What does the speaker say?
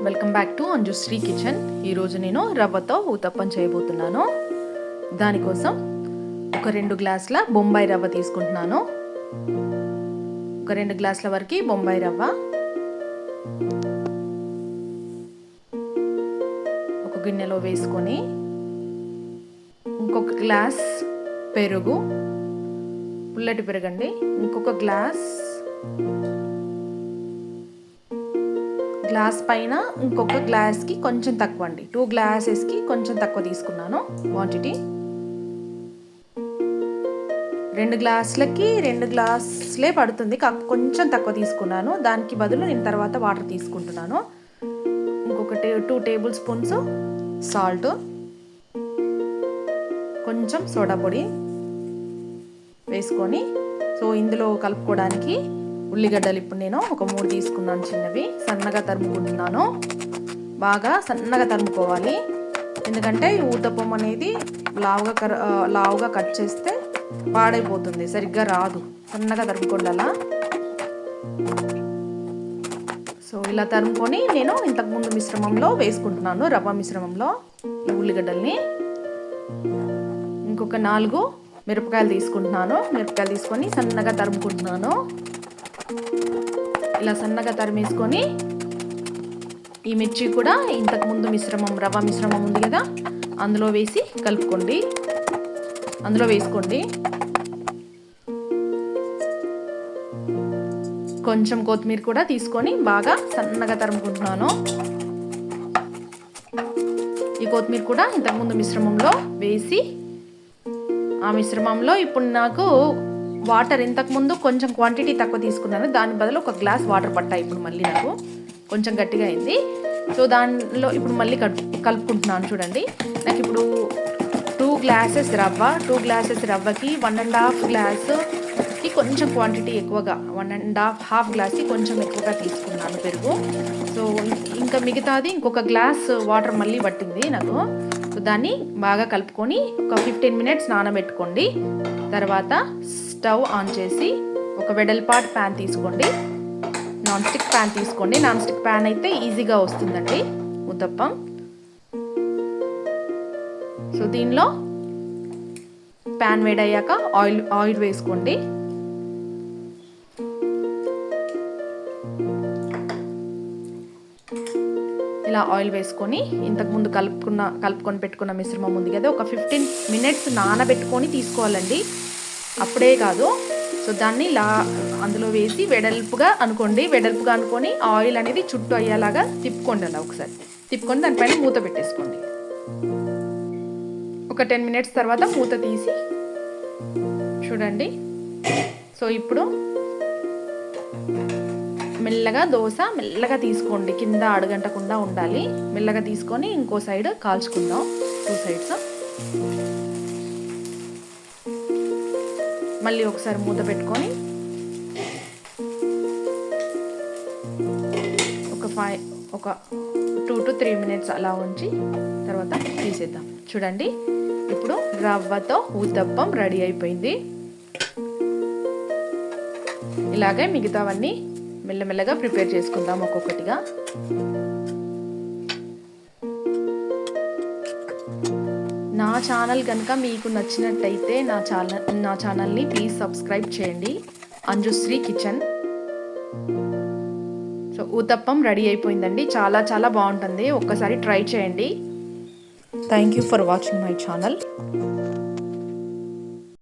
Welcome back to Anjushree kitchen. ఈరోజు నేను రవ్వతో ఊతప్పం చేయబోతున్నాను. దానికోసం ఒక 2 గ్లాసుల బొంబాయి రవ్వ తీసుకుంటున్నాను. ఒక 2 గ్లాసుల వరకు బొంబాయి రవ్వ, ఒక గిన్నెలో వేసుకొని ఇంకొక గ్లాస్ పెరుగు, పుల్లటి పెరుగండి, ఇంకొక గ్లాస్ పైన ఇంకొక గ్లాస్కి కొంచెం తక్కువ అండి, 2 గ్లాసెస్కి కొంచెం తక్కువ తీసుకున్నాను క్వాంటిటీ. 2 గ్లాసులకి 2 గ్లాసులే పడుతుంది, కొంచెం తక్కువ తీసుకున్నాను. దానికి బదులు నేను తర్వాత వాటర్ తీసుకుంటున్నాను. ఇంకొకటి 2 టేబుల్ స్పూన్స్ సాల్ట్, కొంచెం సోడా పొడి వేసుకొని, సో ఇందులో కలుపుకోవడానికి ఉల్లిగడ్డలు ఇప్పుడు నేను ఒక 3 తీసుకున్నాను, చిన్నవి. సన్నగా తరుముకుంటున్నాను. బాగా సన్నగా తరుముకోవాలి, ఎందుకంటే ఊతప్పం అనేది లావుగా కట్ చేస్తే పాడైపోతుంది, సరిగ్గా రాదు. సన్నగా తరుముకోండి అలా. సో ఇలా తరుముకొని నేను ఇంతకుముందు మిశ్రమంలో వేసుకుంటున్నాను, రవ్వ మిశ్రమంలో ఉల్లిగడ్డల్ని. ఇంకొక 4 మిరపకాయలు తీసుకుంటున్నాను. మిరపకాయలు తీసుకొని సన్నగా తరుముకుంటున్నాను. ఇలా సన్నగా తరిమేసుకొని ఈ మిర్చి కూడా ఇంతకుముందు రవ్వ మిశ్రమం ఉంది కదా, అందులో వేసుకోండి. కొంచెం కొత్తిమీర కూడా తీసుకొని బాగా సన్నగా తరుముకుంటున్నాను. ఈ కొత్తిమీర కూడా ఇంతకుముందు మిశ్రమంలో వేసి, ఆ మిశ్రమంలో ఇప్పుడు నాకు వాటర్ ఇంతకుముందు కొంచెం క్వాంటిటీ తక్కువ తీసుకున్నాను, దాని బదులు ఒక గ్లాస్ వాటర్ పట్టాయి. ఇప్పుడు మళ్ళీ నాకు కొంచెం గట్టిగా అయింది. సో దానిలో ఇప్పుడు మళ్ళీ కలుపుకుంటున్నాను. చూడండి, నాకు ఇప్పుడు 2 గ్లాసెస్ రవ్వకి 1.5 గ్లాసుకి కొంచెం క్వాంటిటీ ఎక్కువగా, 1.5 గ్లాస్కి కొంచెం ఎక్కువగా తీసుకున్నాను పెరుగు. సో ఇంకా మిగతాది ఇంకొక గ్లాస్ వాటర్ మళ్ళీ పట్టింది నాకు. సో దాన్ని బాగా కలుపుకొని ఒక 15 మినిట్స్ నానబెట్టుకోండి. తర్వాత స్టవ్ ఆన్ చేసి ఒక వెడల్పాటి ప్యాన్ తీసుకోండి. నాన్ స్టిక్ ప్యాన్ అయితే ఈజీగా వస్తుందండి ఊతప్పం. సో దీనిలో ప్యాన్ వేడయ్యాక ఆయిల్ వేసుకోండి. ఇలా ఆయిల్ వేసుకొని ఇంతకుముందు కలుపుకొని పెట్టుకున్న మిశ్రమం ఉంది కదా, ఒక 15 మినిట్స్ నానబెట్టుకొని తీసుకోవాలండి, అప్పుడే కాదు. సో దాన్ని అందులో వేసి వెడల్పుగా అనుకొని ఆయిల్ అనేది చుట్టూ అయ్యేలాగా తిప్పుకోండి. అలా ఒకసారి తిప్పుకొని దానిపైన మూత పెట్టేసుకోండి. ఒక 10 మినిట్స్ తర్వాత మూత తీసి చూడండి. సో ఇప్పుడు మెల్లగా తీసుకోండి, కింద అడుగంటకుండా ఉండాలి. మెల్లగా తీసుకొని ఇంకో సైడ్ కాల్చుకుందాం, 2 సైడ్స్. మళ్ళీ ఒకసారి మూత పెట్టుకొని ఒక 2 to 3 మినిట్స్ అలా ఉంచి తర్వాత తీసేద్దాం. చూడండి, ఇప్పుడు రవ్వతో ఊతప్పం రెడీ అయిపోయింది. ఇలాగే మిగతావన్నీ మెల్లమెల్లగా ప్రిపేర్ చేసుకుందాం ఒక్కొక్కటిగా. నా ఛానల్ కనుక మీకు నచ్చినట్టయితే నా ఛానల్ని ప్లీజ్ సబ్స్క్రైబ్ చేయండి, Anjushri kitchen. So uttapam ready అయిపోయిందండి, చాలా బాగుంటుంది, ఒక్కసారి ట్రై చేయండి. Thank you for watching my channel.